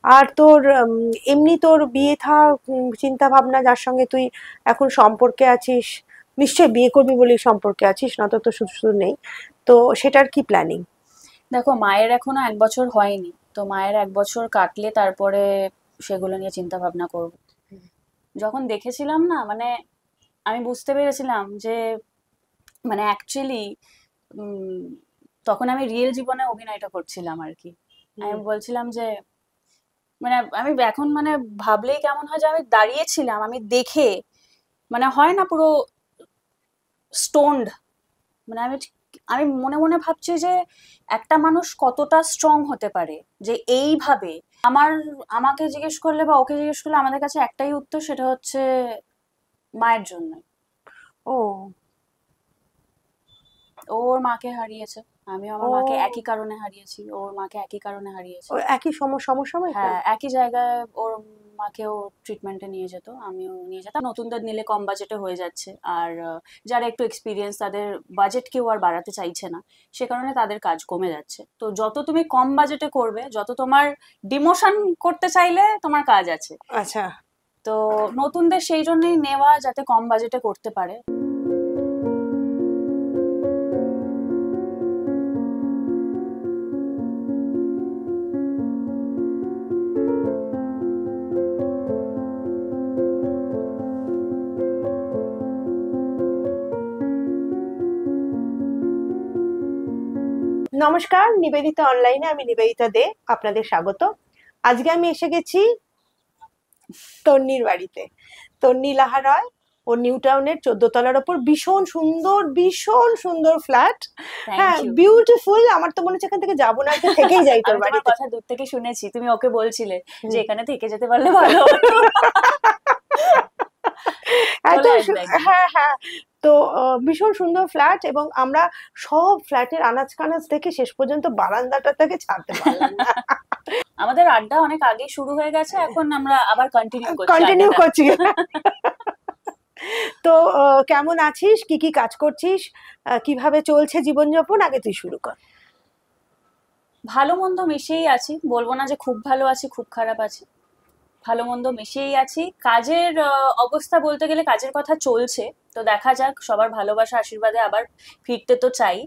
আর তোর এমনি তোর বিয়ে থা চিন্তা ভাবনা, যার সঙ্গে তুই এখন সম্পর্কে আছিস, নিশ্চয়ই বিয়ে করবি বলেই সম্পর্কে আছিস, না তো শুধু শুধু নেই, তো সেটার কি প্ল্যানিং? দেখো, মায়ের এখনো 1 বছর হয়নি, তো মায়ের 1 বছর কাটলে তারপরে সেগুলো নিয়ে চিন্তা ভাবনা করবো। যখন দেখেছিলাম না, মানে আমি বুঝতে পেরেছিলাম যে মানে অ্যাকচুয়ালি তখন আমি রিয়েল জীবনে অভিনয়টা করছিলাম আর কি। আমি হুম। বলছিলাম যে মানে আমি এখন মানে ভাবলেই কেমন হয় যে আমি দাঁড়িয়েছিলাম, আমি দেখে মানে হয় না পুরো স্টোনড। মানে আমি মনে মনে ভাবছি যে একটা মানুষ কতটা স্ট্রং হতে পারে, যে এইভাবে আমার আমাকে জিজ্ঞেস করলে বা ওকে জিজ্ঞেস করলে আমাদের কাছে একটাই উত্তর, সেটা হচ্ছে মায়ের জন্য। ও। ও ওর মাকে হারিয়েছে, আমিও আমার মাকে ও। একই কারণে হারিয়েছি, ও ওর মাকে একই কারণে হারিয়েছে। ও একই সমসাময়িক। হ্যাঁ, একই জায়গায় ওর মাকেও ট্রিটমেন্টে নিয়ে যেত, আমিও নিয়ে যেতাম। নতুনদের নিলে কম বাজেটে হয়ে যাচ্ছে, আর যারা একটু এক্সপিরিয়েন্স তাদের বাজেট কেউ আর বাড়াতে চাইছে না, সে কারণে তাদের কাজ কমে যাচ্ছে। তো যত তুমি কম বাজেটে করবে, যত তোমার ডিমোশন করতে চাইলে তোমার কাজ আছে। আচ্ছা। তো নতুনদের সেই জন্যই নেওয়া, যাতে কম বাজেটে করতে পারে। নমস্কার, নিবেদিতা অনলাইনে আমি নিবেদিতা দে, আপনাদের স্বাগত। আজকে আমি এসে গেছি তন্নির বাড়িতে। তন্নি লাহা রয়, ও নিউ টাউনের 14 তলার ওপর ভীষণ সুন্দর ফ্ল্যাট। থ্যাংক হ্যাঁ, ইউ। বিউটিফুল। আমার তো মনে হচ্ছে এখান থেকে যাবো না, আজকে থেকেই যাই তোর আমি তোমার বাড়িতে। কথা দূর থেকে শুনেছি, তুমি ওকে বলছিলে যে হুম। এখানে থেকে যেতে পারলে ভালো হতো। এত চলে আসবে একদিন। হ্যাঁ, হ্যাঁ। তো ভীষণ সুন্দর ফ্ল্যাট, এবং আমরা সব ফ্ল্যাটের আনাচ কানাচ থেকে শেষ পর্যন্ত বারান্দাটা থেকে ছাড়তে পারলাম না। আমাদের আড্ডা অনেক আগেই শুরু হয়ে গেছে, এখন আমরা আবার কন্টিনিউ করছি কন্টিনিউ আড্ডাটা। করছি। তো কেমন আছিস, কি কি কাজ করছিস, কিভাবে চলছে জীবনযাপন, আগে তুই শুরু কর। ভালো মন্দ মিশিয়েই আছি, বলবো না যে খুব ভালো আছি খুব খারাপ আছি, ভালো মন্দ মিশিয়েই আছি। কাজের অবস্থা বলতে গেলে কাজের কথা চলছে, তো দেখা যাক, সবার ভালোবাসা আশীর্বাদে আবার ফিরতে তো চাই।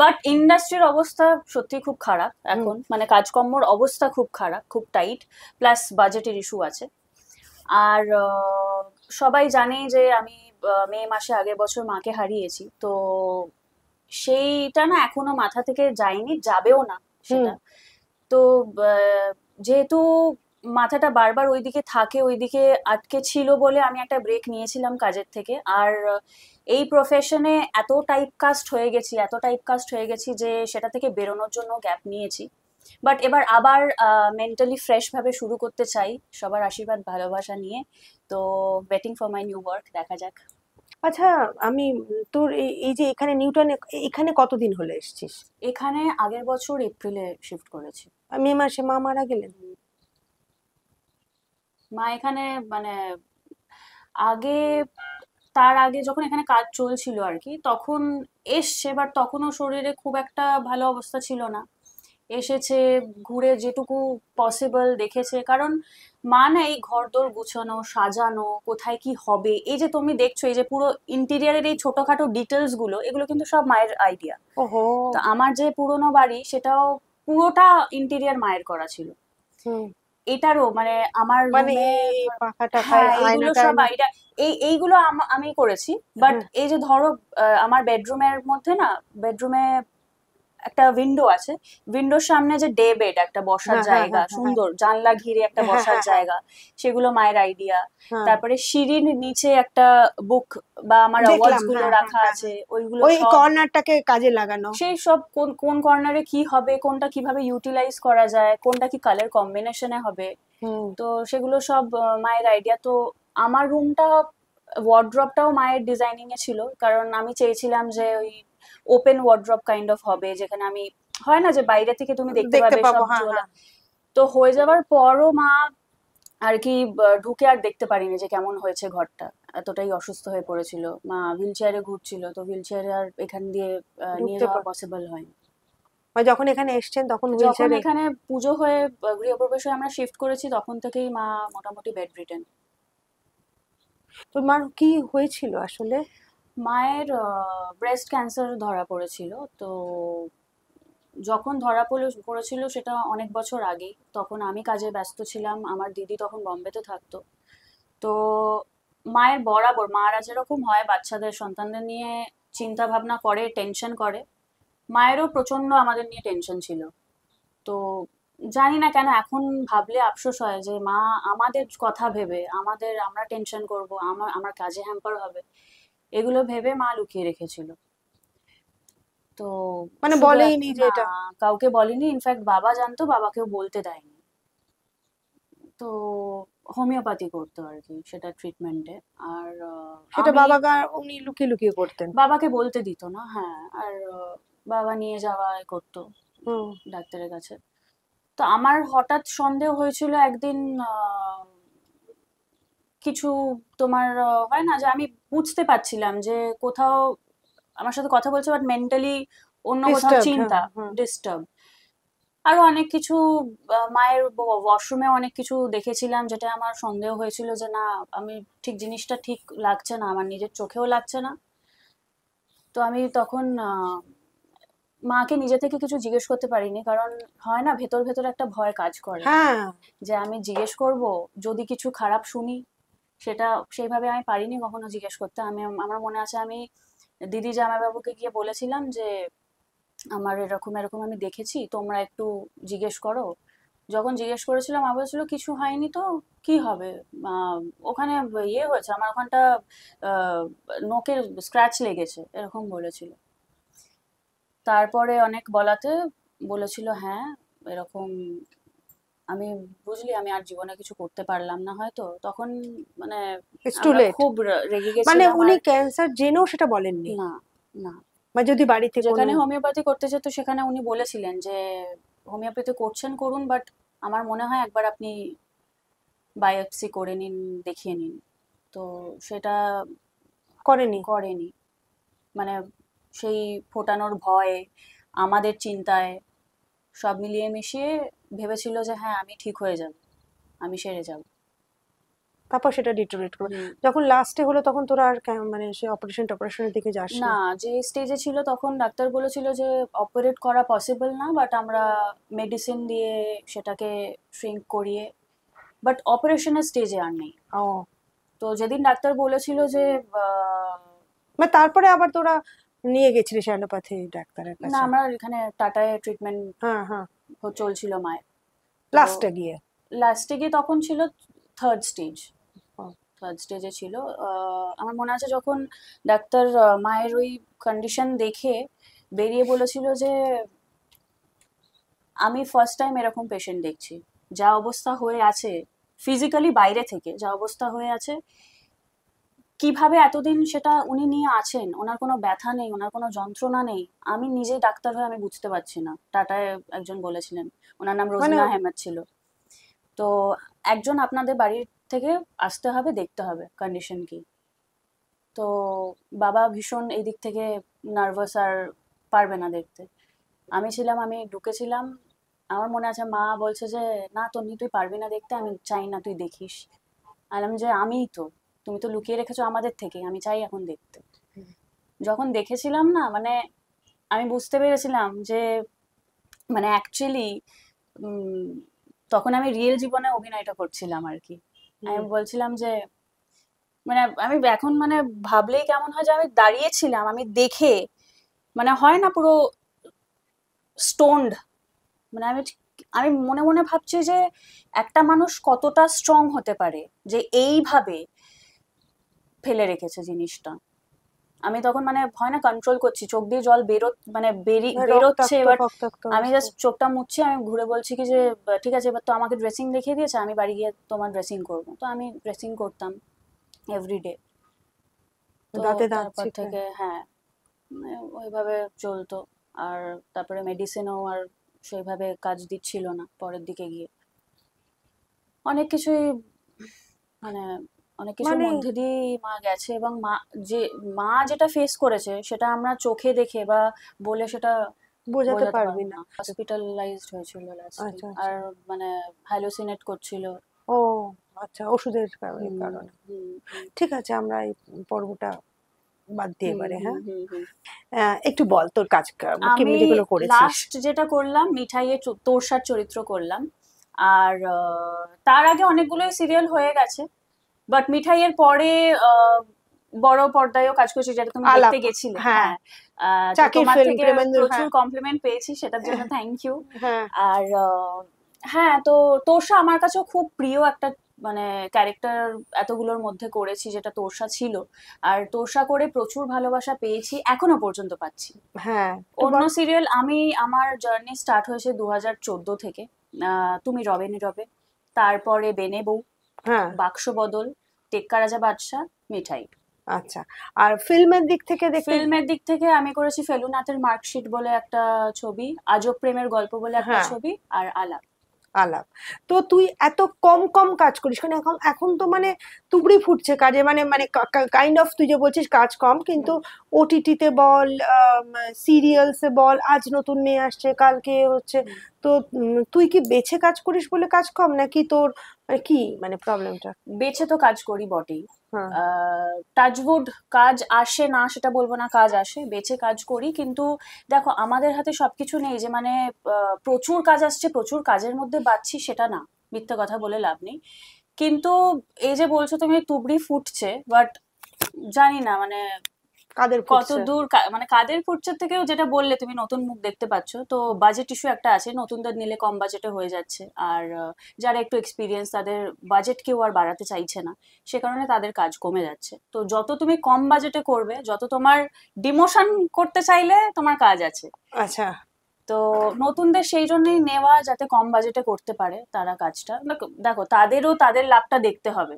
বাট ইন্ডাস্ট্রির অবস্থা সত্যি খুব খারাপ হুম। এখন, মানে কাজকর্মর অবস্থা খুব খারাপ, খুব টাইট, প্লাস বাজেটের ইস্যু আছে। আর সবাই জানে যে আমি মে মাসে আগের বছর মাকে হারিয়েছি, তো সেইটা না এখনো মাথা থেকে যায়নি, যাবেও না হুম। সেটা। তো যেহেতু মাথাটা বারবার ওইদিকে থাকে, ওইদিকে আটকে ছিল বলে আমি একটা ব্রেক নিয়েছিলাম কাজের থেকে। আর এই প্রফেশনে এত টাইপ কাস্ট হয়ে গেছি যে সেটা থেকে বেরোনোর জন্য গ্যাপ নিয়েছি। বাট এবার আবার মেন্টালি ফ্রেশ ভাবে শুরু করতে চাই, সবার আশীর্বাদ ভালোবাসা নিয়ে। তো waiting for my new work, দেখা যাক। আচ্ছা, আমি তোর এই এই যে এখানে নিউটনে, এখানে কতদিন হলো এসেছিস? এখানে আগের বছর এপ্রিলে শিফট করেছি। মে মাসে মা মারা গেলেন। মা এখানে মানে আগে, তার আগে যখন এখানে কাজ চলছিল আর কি, তখন এসছে, বাট তখনও শরীরে খুব একটা ভালো অবস্থা ছিল না। এসেছে, ঘুরে যেটুকু পসিবল দেখেছে, কারণ মা না এই ঘরদোর গুছানো সাজানো, কোথায় কি হবে, এই যে তুমি দেখছো, এই যে পুরো ইন্টেরিয়ারের এই ছোটখাটো ডিটেলস গুলো, এগুলো কিন্তু সব মায়ের আইডিয়া। ওহো। তো আমার যে পুরোনো বাড়ি, সেটাও পুরোটা ইন্টেরিয়ার মায়ের করা ছিল। হুম। এটারও মানে আমার মানে রুমে, এই পাখা টাখা, হ্যাঁ আয়না এইগুলো সব টায়না। আইডিয়া, এইগুলো আমি করেছি। বাট হ্যাঁ। এই যে ধরো আমার বেডরুমের মধ্যে না, বেডরুমে একটা উইন্ডো আছে, উইন্ডোর সামনে যে ডে বেড, একটা বসার হ্যাঁ, হ্যাঁ, জায়গা, হ্যাঁ, হ্যাঁ, সুন্দর জানলা ঘিরে একটা হ্যাঁ, বসার হ্যাঁ, হ্যাঁ, জায়গা, সেগুলো মায়ের আইডিয়া। হ্যাঁ। তারপরে সিঁড়ির নিচে একটা বুক বা আমার অ্যাওয়ার্ডস দেখলাম, গুলো হ্যাঁ, হ্যাঁ, রাখা হ্যাঁ, আছে, হ্যাঁ। ওইগুলো ওই সব। কর্নারটাকে কাজে লাগানো। সেই সব কোন কোন কর্নারে কি হবে, কোনটা কিভাবে ইউটিলাইজ করা যায়, কোনটা কি কালার কম্বিনেশনে হবে, হুম। তো সেগুলো সব মায়ের আইডিয়া। তো আমার রুমটা, ওয়ার্ড্রপটাও মায়ের ডিজাইনিং এ ছিল, কারণ আমি চেয়েছিলাম যে ওই ওপেন ওয়ার্ড্রপ কাইন্ড অফ হবে, যেখানে আমি, হয় না যে বাইরে থেকে তুমি দেখতে দেখতে পাবে পাবো, সব হ্যাঁ, জোলা। হ্যাঁ। তো হয়ে যাওয়ার পরও মা আর কি ঢুকে আর দেখতে পারিনি যে কেমন হয়েছে ঘরটা। এতটাই অসুস্থ হয়ে পড়েছিল, মা হুইল চেয়ারে ঘুরছিল, তো হুইল চেয়ারে আর এখান দিয়ে নিয়ে ঢুকতে যাওয়া পার। পসিবল হয়নি। মানে যখন এখানে এসছেন তখন হুইল যখন চেয়ারে? এখানে পুজো হয়ে গৃহপ্রবেশ হয়ে আমরা শিফট করেছি তখন থেকেই মা মোটামুটি বেড রিটেন। তোর মার কি হয়েছিল আসলে? মায়ের ব্রেস্ট ক্যান্সার ধরা পড়েছিল। তো যখন ধরা পড়েছিল সেটা অনেক বছর আগেই, তখন আমি কাজে ব্যস্ত ছিলাম, আমার দিদি তখন বম্বেতে থাকতো। তো মায়ের বরাবর, মারা যেরকম হয় বাচ্চাদের সন্তানদের নিয়ে চিন্তা ভাবনা করে, টেনশন করে, মায়েরও প্রচন্ড আমাদের নিয়ে টেনশন ছিল। তো জানি না কেন এখন ভাবলে আফসোস হয় যে মা আমাদের কথা ভেবে, আমরা টেনশন করব, আমার কাজে হ্যাম্পার হবে, এগুলো ভেবে মা লুকিয়ে রেখেছিল। তো মানে শুধু বলেইনি যে না, এটা? কাউকে বলেনি, ইনফ্যাক্ট বাবা জানতো, বাবাকেও বলতে দেয়নি। তো হোমিওপ্যাথি করতো আর কি সেটা ট্রিটমেন্টে। আর সেটা আমি বাবাকে উনি লুকিয়ে লুকিয়ে করতেন? বাবাকে বলতে দিত না, হ্যাঁ। আর বাবা নিয়ে যাওয়া করতো হুম। ডাক্তারের কাছে। তো আমার হঠাৎ সন্দেহ হয়েছিল একদিন, কিছু তোমার হয় না যে আমি বুঝতে পারছিলাম যে কোথাও আমার সাথে কথা বলছে বাট মেন্টালি অন্য কোথাও ডিস্টার্বড, হ্যাঁ চিন্তা, হ্যাঁ। ডিস্টার্ব। আরো অনেক কিছু, মায়ের ওয়াশরুমে অনেক কিছু দেখেছিলাম যেটা আমার সন্দেহ হয়েছিল যে না, আমি ঠিক জিনিসটা ঠিক লাগছে না, আমার নিজের চোখেও লাগছে না। তো আমি তখন মাকে নিজে থেকে কিছু জিজ্ঞেস করতে পারিনি, কারণ হয় না ভেতর ভেতর একটা ভয় কাজ করে হ্যাঁ। যে আমি জিজ্ঞেস করব, যদি কিছু খারাপ শুনি, সেটা সেইভাবে আমি পারিনি কখনো জিজ্ঞেস করতে। আমার মনে আছে আমি দিদি জামাইবাবুকে গিয়ে বলেছিলাম যে আমার এরকম এরকম আমি দেখেছি, তোমরা একটু জিজ্ঞেস করো। যখন জিজ্ঞেস করেছিলাম মা বলেছিল কিছু হয়নি তো কি হবে, আহ, ওখানে ইয়ে হয়েছে, আমার ওখানটা আহ, নোকের স্ক্র্যাচ লেগেছে, এরকম বলেছিল। তারপরে অনেক বলাতে বলেছিল হ্যাঁ এরকম। আমি বুঝলি আমি আর জীবনে কিছু করতে পারলাম না হয়তো তখন, মানে ইটস টু আমরা লেট। খুব রেগে মানে গেছিলাম। উনি আর ক্যান্সার জেনেও সেটা বলেননি? না, না, বা যদি বাড়িতে কোনো? যেখানে হোমিওপ্যাথি করতে যেত সেখানে উনি বলেছিলেন যে হোমিওপ্যাথি করছেন করুন, বাট আমার মনে হয় একবার আপনি বায়োপসি করে নিন, দেখিয়ে নিন। তো সেটা করেনি? করেনি। মানে সেই ফোটানোর ভয়, আমাদের চিন্তায়, সব মিলিয়ে মিশিয়ে ভেবেছিল যে হ্যাঁ আমি ঠিক হয়ে যাব, আমি সেরে যাব। তারপর সেটা ডিটোরেট করবে। হুম। যখন লাস্টে হলো তখন তোরা আর মানে সে অপারেশনের দিকে যাসনি? না, যে স্টেজে ছিল তখন ডাক্তার বলেছিল যে অপারেট করা পসিবল না, বাট আমরা মেডিসিন দিয়ে সেটাকে শ্রিঙ্ক করিয়ে, বাট অপারেশনের স্টেজে আর নেই। ও। তো যেদিন ডাক্তার বলেছিল যে আহ, মানে তারপরে আবার তোরা নিয়ে গেছিলিস অ্যালোপ্যাথি ডাক্তারের না, কাছে? আমার এখানে টাটায় ট্রিটমেন্ট হ্যাঁ হ্যাঁ। চলছিল মায়ের। তো লাস্টে গিয়ে? লাস্টে গিয়ে তখন ছিল থার্ড স্টেজ, ও। থার্ড স্টেজে ছিল। আমার মনে আছে যখন ডাক্তার মায়ের ওই কন্ডিশন দেখে বেরিয়ে বলেছিল যে আমি ফার্স্ট টাইম এরকম পেশেন্ট দেখছি, যা অবস্থা হয়ে আছে ফিজিক্যালি বাইরে থেকে যা অবস্থা হয়ে আছে, কিভাবে এতদিন সেটা উনি নিয়ে আছেন, ওনার কোনো ব্যথা নেই, ওনার কোনো যন্ত্রণা নেই, আমি নিজেই ডাক্তার হয়ে আমি বুঝতে পারছি না। টাটায় একজন বলেছিলেন, ওনার নাম মানে রোজিনা আহমেদ ছিল। তো একজন আপনাদের বাড়ির থেকে আসতে হবে, দেখতে হবে কন্ডিশন কি। তো বাবা ভীষণ এই দিক থেকে নার্ভাস আর পারবে না দেখতে। আমি ছিলাম, আমি ঢুকেছিলাম। আমার মনে আছে মা বলছে যে না তন্নি তুই পারবি না দেখতে, আমি চাই না তুই দেখিস। আলাম যে আমিই তো, তুমি তো লুকিয়ে রেখেছো আমাদের থেকে, আমি চাই এখন দেখতে। যখন দেখেছিলাম না, মানে আমি বুঝতে পেরেছিলাম যে মানে অ্যাকচুয়ালি তখন আমি রিয়েল জীবনে অভিনয়টা করছিলাম আর কি। আমি বলছিলাম যে মানে আমি এখন মানে ভাবলেই কেমন হয় যে আমি দাঁড়িয়েছিলাম, আমি দেখে মানে হয় না পুরো স্টোনড। মানে আমি মনে মনে ভাবছি যে একটা মানুষ কতটা স্ট্রং হতে পারে যে এইভাবে ফেলে রেখেছে জিনিসটা। আমি তখন মানে হয় না কন্ট্রোল করছি, চোখ দিয়ে জল মানে বেরোচ্ছে, রক্তাক্ত এবার ফক্তাক্ত আমি অবস্থা? জাস্ট চোখটা মুছছি, আমি ঘুরে বলছি কি যে ঠিক আছে এবার তো আমাকে ড্রেসিং দেখিয়ে দিয়েছে, আমি বাড়ি গিয়ে তোমার ড্রেসিং করবো। তো আমি ড্রেসিং করতাম এভরিডে। তো দাঁতে দাঁত তারপর চিপে? থেকে হ্যাঁ, ওইভাবে চলতো। আর তারপরে মেডিসিনও আর সেইভাবে কাজ দিচ্ছিল না পরের দিকে গিয়ে। অনেক কিছুই মানে অনেক কিছুর মানে মধ্যে দিয়েই মা গেছে, এবং যে মা যেটা ফেস করেছে সেটা আমরা চোখে দেখে বা বলে সেটা বোঝাতে বোঝাতে পারবি পারবো না। না। হসপিটালাইজড হয়েছিল লাস্টে, আচ্ছা আর আচ্ছা। মানে হ্যালুসিনেট করছিল। ও আচ্ছা, ওষুধের হুম কারণে। হুম হুম ঠিক আছে, আমরা এই পর্বটা বাদ দিয়ে হুম এবারে, হুম হ্যাঁ। হুম হুম। একটু বল তোর কাজ আমি যেগুলো করেছিস। লাস্ট যেটা করলাম মিঠাইয়ের তোরসার চরিত্র করলাম। আর তার আগে অনেকগুলোই সিরিয়াল হয়ে গেছে, বাট মিঠাইয়ের পরে আহ, বড় পর্দায়ও কাজ করছি, যেটা তুমি দেখতে আলাপ, গেছিলে। হ্যাঁ। হ্যাঁ, তো চাকির তোমার ফিল্ম, থেকে প্রেমেন্দ্র, প্রচুর হ্যাঁ। কমপ্লিমেন্ট পেয়েছি, সেটার জন্য থ্যাংক ইউ। হ্যাঁ আর হ্যাঁ, তো তোরসা আমার কাছেও খুব প্রিয় একটা মানে ক্যারেক্টার এতগুলোর মধ্যে করেছি, যেটা তোরসা ছিল। আর তোরসা করে প্রচুর ভালোবাসা পেয়েছি, এখনো পর্যন্ত পাচ্ছি। হ্যাঁ, একটু অন্য বল। সিরিয়াল আমার জার্নি স্টার্ট হয়েছে 2014 থেকে। তুমি রবে নীরবে, তারপরে বেনে বউ, হ্যাঁ বাক্স বদল, টেক্কা রাজা বাদশা, মিঠাই। আচ্ছা, আর ফিল্মের দিক থেকে দেখতে। ফিল্মের দিক থেকে আমি করেছি ফেলুনাথের মার্কশিট বলে একটা ছবি, আজব প্রেমের গল্প বলে একটা হ্যাঁ, ছবি, আর আলাপ। আলাপ। তো তুই এত কম কম কাজ করিস কেন? এখন এখন তো মানে তুবড়ি ফুটছে কাজে, মানে মানে কাইন্ড অফ, তুই যে বলছিস কাজ কম, কিন্তু ওটিটিতে বল, সিরিয়ালসে বল, আজ নতুন মেয়ে আসছে, কালকে হচ্ছে। হুম। তো তুই কি বেছে কাজ করিস বলে কাজ কম, নাকি তোর মানে কি মানে প্রবলেমটা? বেছে তো কাজ করি বটেই। হ্যাঁ টাচউড, কাজ আসে না সেটা বলবো না, কাজ আসে, বেছে কাজ করি। কিন্তু দেখো, আমাদের হাতে সবকিছু নেই যে মানে প্রচুর কাজ আসছে, প্রচুর কাজের মধ্যে বাঁচছি, সেটা না। মিথ্যে কথা বলে লাভ নেই। কিন্তু এই যে বলছো তুমি তুবড়ি ফুটছে, বাট জানি না মানে কাদের কত ফুটছে? দূর মানে কাদের ফুটছে থেকেও যেটা বললে তুমি, নতুন মুখ দেখতে পাচ্ছ, তো বাজেট ইস্যু একটা আছে, নতুনদের নিলে কম বাজেটে হয়ে যাচ্ছে। আর যারা একটু এক্সপিরিয়েন্স, তাদের বাজেট কেউ আর বাড়াতে চাইছে না, সে কারণে তাদের কাজ কমে যাচ্ছে। তো যত তুমি কম বাজেটে করবে, যত তোমার ডিমোশন করতে চাইলে তোমার কাজ আছে। আচ্ছা। তো নতুনদের সেই জন্যই নেওয়া, যাতে কম বাজেটে করতে পারে তারা কাজটা। দেখো, তাদেরও তাদের লাভটা দেখতে হবে,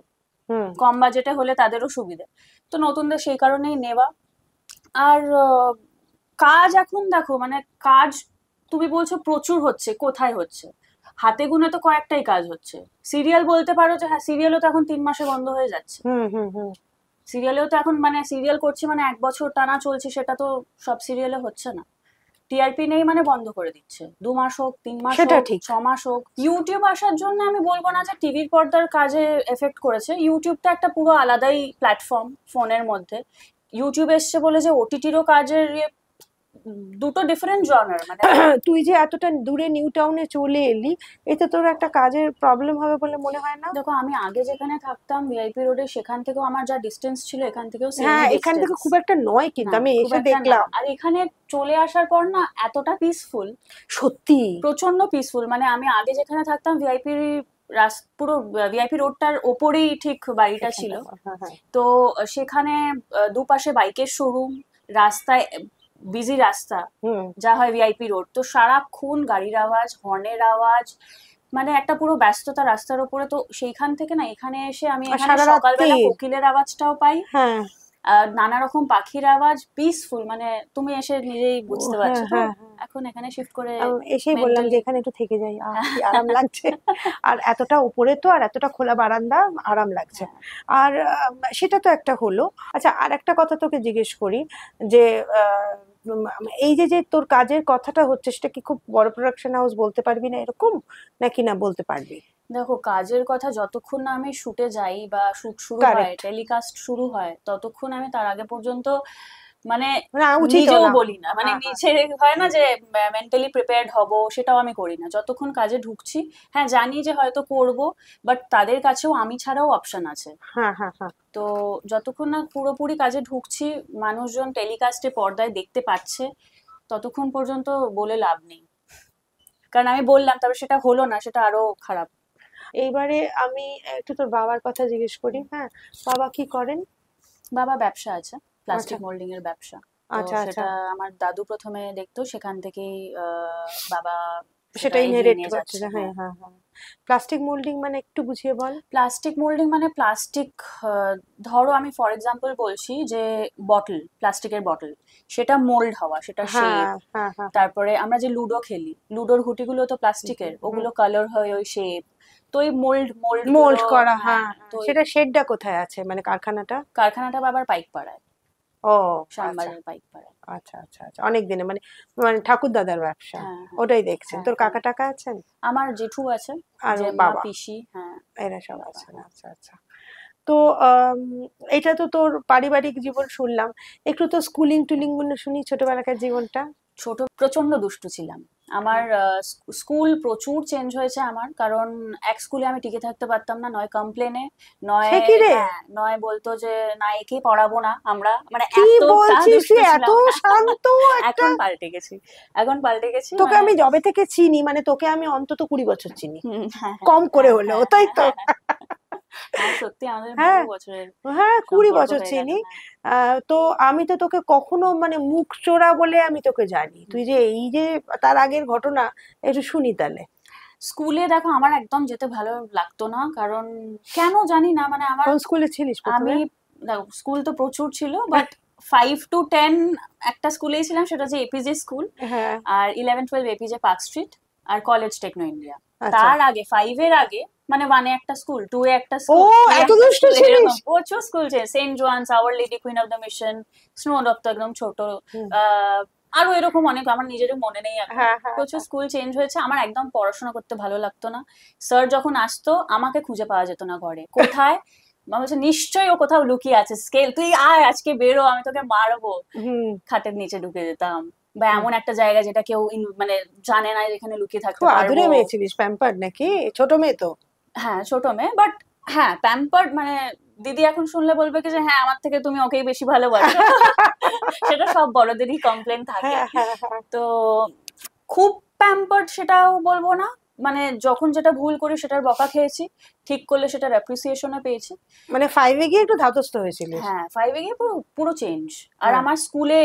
হুম। কম বাজেটে হলে তাদেরও সুবিধা। তো নতুনদের সেই কারণেই নেওয়া। আর কাজ এখন দেখো মানে কাজ, তুমি বলছো প্রচুর হচ্ছে, কোথায় হচ্ছে? হাতে গুনে তো কয়েকটাই কাজ হচ্ছে। সিরিয়াল বলতে পারো যে হ্যাঁ, সিরিয়ালও তো এখন 3 মাসে বন্ধ হয়ে যাচ্ছে। হুম হুম হুম। সিরিয়ালেও তো এখন মানে সিরিয়াল করছি মানে 1 বছর টানা চলছে, সেটা তো সব সিরিয়ালে হচ্ছে না। টিআরপি নেই মানে বন্ধ করে দিচ্ছে, 2 মাস হোক, 3 মাস সেটা হোক, ঠিক। 6 মাস হোক। ইউটিউব আসার জন্য আমি বলবো না যে টিভির পর্দার কাজে এফেক্ট করেছে, ইউটিউবটা একটা পুরো আলাদাই প্ল্যাটফর্ম ফোনের মধ্যে। ইউটিউব এসছে বলে যে ওটিটিরও কাজের দুটো ডিফারেন্ট জনার মানে। তুই যে এতটা দূরে নিউ টাউনে চলে এলি, এতে তোর একটা কাজের প্রবলেম হবে বলে মনে হয় না? দেখো, আমি আগে যেখানে থাকতাম ভিআইপি রোডে, সেখান থেকেও আমার যা ডিস্টেন্স ছিল, এখান থেকেও হ্যাঁ, সেমই এখান থেকে ডিস্টেন্স। খুব একটা নয়, কিন্তু না, আমি খুব এসে একটা না। দেখলাম। আর এখানে চলে আসার পর না, এতটা পিসফুল, সত্যি। প্রচন্ড পিসফুল। মানে আমি আগে যেখানে থাকতাম ভিআইপি পুরো ভিআইপি রোডটার ওপরেই ঠিক বাড়িটা ছিল। এখানটা, হ্যাঁ হ্যাঁ। তো সেখানে দুপাশে বাইকের শোরুম, রাস্তায় বিজি রাস্তা, হুম। যা হয় ভিআইপি রোড, তো সারাক্ষণ গাড়ির আওয়াজ, হর্নের আওয়াজ, মানে একটা পুরো ব্যস্ততা রাস্তার উপরে। তো সেইখান থেকে না এখানে এসে আমি আর এখানে সারা রাত্রি। সকালবেলা কোকিলের আওয়াজটাও পাই, হ্যাঁ। নানা রকম পাখির আওয়াজ, পিসফুল। মানে তুমি এসে নিজেই ও, বুঝতে হ্যাঁ পারছো তো। হ্যাঁ হ্যাঁ। এখন এখানে শিফট করে এসেই বললাম যে মেন্টালি। এখানে একটু থেকে যাই, কি আরাম লাগছে। আর এতটা উপরে তো, আর এতটা খোলা বারান্দা, আরাম লাগছে। আর সেটা তো একটা হলো। আচ্ছা, আর একটা কথা তোকে জিজ্ঞেস করি, যে এই যে যে তোর কাজের কথাটা হচ্ছে, সেটা কি খুব বড় প্রোডাকশন হাউস বলতে পারবি না এরকম, নাকি না বলতে পারবি? দেখো, কাজের কথা যতক্ষণ না আমি শুটে যাই বা শুট শুরু হয়, কারেক্ট। টেলিকাস্ট শুরু হয়, ততক্ষণ আমি তার আগে পর্যন্ত মানে না, উচিত নিজেও না। বলি না, মানে হ্যাঁ হ্যাঁ নিচে হয় না যে মেন্টালি প্রিপেয়ার্ড হব, সেটাও আমি করি না যতক্ষণ কাজে ঢুকছি। হ্যাঁ, জানি যে হয়তো করব, বাট তাদের কাছেও আমি ছাড়াও অপশন আছে। হ্যাঁ হ্যাঁ হ্যাঁ। তো যতক্ষণ না পুরোপুরি কাজে ঢুকছি, মানুষজন টেলিকাস্টে পর্দায় দেখতে পাচ্ছে, ততক্ষণ পর্যন্ত বলে লাভ নেই। কারণ আমি বললাম, তবে সেটা হলো না, সেটা আরো খারাপ। এইবারে আমি একটু তোর বাবার কথা জিজ্ঞেস করি, হ্যাঁ। বাবা কি করেন? বাবা ব্যবসা আছে, আচ্ছা প্লাস্টিক মোল্ডিং এর ব্যবসা। তো আচ্ছা আচ্ছা। সেটা আমার দাদু প্রথমে দেখতো, সেখান থেকেই বাবা সেটা সেটা এগিয়ে ইনহেরিট নিয়ে করছে, যাচ্ছে। হ্যাঁ হ্যাঁ, হ্যাঁ হ্যাঁ। প্লাস্টিক মোল্ডিং মানে একটু বুঝিয়ে বল। প্লাস্টিক মোল্ডিং মানে প্লাস্টিক, ধরো আমি ফর এক্সাম্পল বলছি যে বটল, প্লাস্টিকের বটল, সেটা মোল্ড হওয়া, সেটা হ্যাঁ শেপ। হ্যাঁ হ্যাঁ হ্যাঁ। তারপরে আমরা যে লুডো খেলি, লুডোর গুটিগুলো তো প্লাস্টিকের, হুম। ওগুলো কালার হয় ওই শেপ। তো ওই মোল্ড মোল্ড মোল্ড গুলো, করা, হ্যাঁ, হ্যাঁ হ্যাঁ। তো ওই সেটা শেডটা কোথায় আছে, মানে কারখানাটা? কারখানাটা বাবার পাইক পাড়ায়। ও শ্যামবাজার পাইকপাড়া। আচ্ছা আচ্ছা আচ্ছা, অনেক দিনে মানে মানে ঠাকুর দাদার ব্যবসা, হ্যাঁ হ্যাঁ ওটাই দেখছেন। হ্যাঁ তোর হ্যাঁ। কাকা টাকা আছেন? আমার জেঠু আছে, আর জেম্মা বাবা, পিসি, হ্যাঁ এরা সব বাবা। আছেন। আচ্ছা আচ্ছা। তো আম, এটা তো তোর পারিবারিক জীবন শুনলাম, একটু তো স্কুলিং টুলিং গুলো শুনি, ছোটবেলাকার জীবনটা। ছোট প্রচন্ড দুষ্টু ছিলাম। আমার স্কুল প্রচুর চেঞ্জ হয়েছে আমার, কারণ এক স্কুলে আমি টিকে থাকতে পারতাম না, নয় কমপ্লেনে, নয় সে কি রে, হ্যাঁ নয় বলতো যে না একে পড়াবো না আমরা, মানে কি এতটা বলছিস, দুষ্টু তুই এত ছিলাম। শান্ত একটা! এখন পাল্টে গেছি, এখন পাল্টে গেছি তোকে মানে। আমি যবে থেকে চিনি, মানে তোকে আমি অন্তত 20 বছর চিনি, হ্যাঁ কম করে হ্যাঁ হলেও, হ্যাঁ তাই হ্যাঁ তো? হ্যাঁ হ্যাঁ হ্যাঁ, সত্যি আমাদের বহু হ্যাঁ বছরের হ্যাঁ, কুড়ি সম্পর্ক বছর হয়ে গেল, চিনি। হ্যাঁ। তো আমি তো তোকে কখনো মানে মুখ চোরা বলে আমি তোকে জানি, তুই যে এই যে তার আগের ঘটনা একটু শুনি তাহলে। স্কুলে দেখো আমার একদম যেতে ভালো লাগতো না, কারণ কেন জানি না, মানে আমার, কোন স্কুলে ছিলিস আমি প্রথমে? স্কুল তো প্রচুর ছিল, বাট 5 to 10 একটা স্কুলেই ছিলাম, সেটা হচ্ছে এপিজে স্কুল। হ্যাঁ। আর 11-12 এপিজে পার্ক স্ট্রিট, আর কলেজ টেকনো ইন্ডিয়া। আচ্ছা। তার আগে 5 এর আগে, মানে 1-এ একটা স্কুল, 2-এ একটা ও, স্কুল, 3-এ এত একটা দুষ্ট স্কুল, ছিলিস! এরকম প্রচুর স্কুল ছিল। Saint Joan's, Our Lady Queen of the Mission, স্নোডপ তো একদম ছোট, হুম। আরো এরকম অনেক, আমার নিজেরও মনে নেই এখন। হ্যাঁ হ্যাঁ প্রচুর হ্যাঁ। স্কুল চেঞ্জ হয়েছে, আমার একদম পড়াশোনা করতে ভালো লাগতো না। স্যার যখন আসতো আমাকে খুঁজে পাওয়া যেত না ঘরে, কোথায়, মা বলছে নিশ্চয়ই ও কোথাও লুকিয়ে আছে, স্কেল তুই আয় আজকে বেরো, আমি তোকে মারবো। হুম। খাটের নিচে ঢুকে যেতাম, বা হুম। এমন একটা জায়গা যেটা কেউ মানে জানে না, যেখানে লুকিয়ে থাকতে খুব পারবো। আদুরে মেয়ে ছিলিস, প্যাম্পার্ড নাকি? ছোট মেয়ে তো। হ্যাঁ ছোট মেয়ে, বাট হ্যাঁ প্যাম্পার্ড, মানে দিদি এখন শুনলে বলবে কি যে হ্যাঁ আমার থেকে তুমি ওকেই বেশি ভালোবাসো। সেটা সব বড়দেরই কমপ্লেন থাকে। হ্যাঁ হ্যাঁ হ্যাঁ। তো খুব প্যাম্পার্ড সেটাও বলবো না, মানে যখন যেটা ভুল করি সেটার বকা খেয়েছি, ঠিক করলে সেটার অ্যাপ্রিসিয়েশনও পেয়েছি। মানে 5-এ গিয়ে একটু ধাতস্থ হয়েছিলিস? হ্যাঁ 5-এ গিয়ে পুরো পুরো চেঞ্জ। আর হ্যাঁ আমার স্কুলে